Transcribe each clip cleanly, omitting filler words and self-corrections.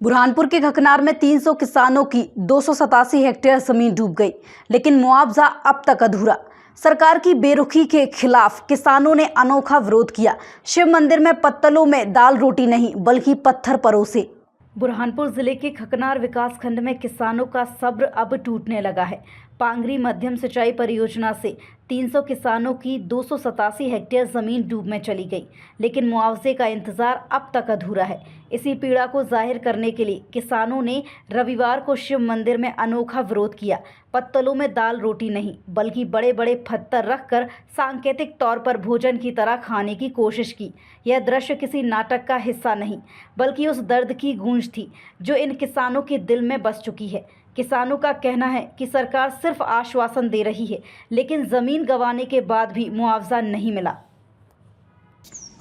बुरहानपुर के खकनार में 300 किसानों की 287 हेक्टेयर जमीन डूब गई, लेकिन मुआवजा अब तक अधूरा। सरकार की बेरुखी के खिलाफ किसानों ने अनोखा विरोध किया। शिव मंदिर में पत्तलों में दाल रोटी नहीं बल्कि पत्थर परोसे। बुरहानपुर जिले के खकनार विकास खंड में किसानों का सब्र अब टूटने लगा है। पांगरी मध्यम सिंचाई परियोजना से 300 किसानों की 287 हेक्टेयर जमीन डूब में चली गई, लेकिन मुआवजे का इंतजार अब तक अधूरा है। इसी पीड़ा को जाहिर करने के लिए किसानों ने रविवार को शिव मंदिर में अनोखा विरोध किया। पत्तलों में दाल रोटी नहीं बल्कि बड़े बड़े पत्थर रखकर सांकेतिक तौर पर भोजन की तरह खाने की कोशिश की। यह दृश्य किसी नाटक का हिस्सा नहीं बल्कि उस दर्द की गूंज थी जो इन किसानों के दिल में बस चुकी है। किसानों का कहना है कि सरकार सिर्फ आश्वासन दे रही है, लेकिन ज़मीन गंवाने के बाद भी मुआवजा नहीं मिला।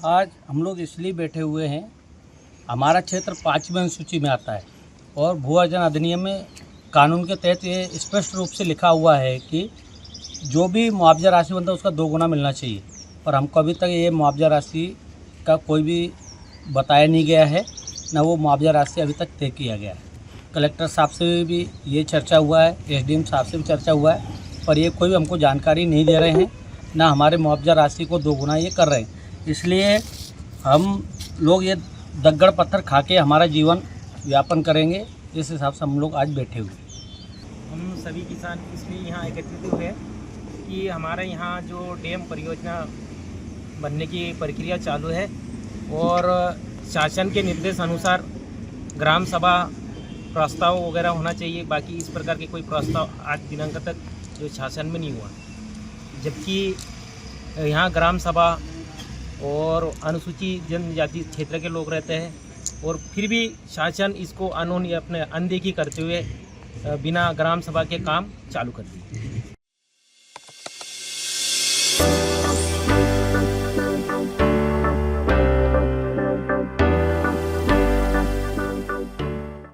आज हम लोग इसलिए बैठे हुए हैं, हमारा क्षेत्र 5वीं अनुसूची में आता है और भू अर्जन अधिनियम में कानून के तहत ये स्पष्ट रूप से लिखा हुआ है कि जो भी मुआवजा राशि बनता है उसका 2 गुना मिलना चाहिए। पर हमको अभी तक ये मुआवजा राशि का कोई भी बताया नहीं गया है, न वो मुआवजा राशि अभी तक तय किया गया है। कलेक्टर साहब से भी ये चर्चा हुआ है, एसडीएम साहब से भी चर्चा हुआ है, पर ये कोई हमको जानकारी नहीं दे रहे हैं, ना हमारे मुआवजा राशि को 2 गुना ये कर रहे हैं। इसलिए हम लोग ये दग्गड़ पत्थर खा के हमारा जीवन यापन करेंगे, इस हिसाब से हम लोग आज बैठे हुए हैं। हम सभी किसान इसलिए यहाँ एकत्रित हुए हैं कि हमारे यहाँ जो डैम परियोजना बनने की प्रक्रिया चालू है और शासन के निर्देश अनुसार ग्राम सभा प्रस्ताव वगैरह होना चाहिए। बाकी इस प्रकार के कोई प्रस्ताव आज दिनांक तक जो शासन में नहीं हुआ, जबकि यहाँ ग्राम सभा और अनुसूचित जनजाति क्षेत्र के लोग रहते हैं और फिर भी शासन इसको अपने अनदेखी करते हुए बिना ग्राम सभा के काम चालू कर दिए।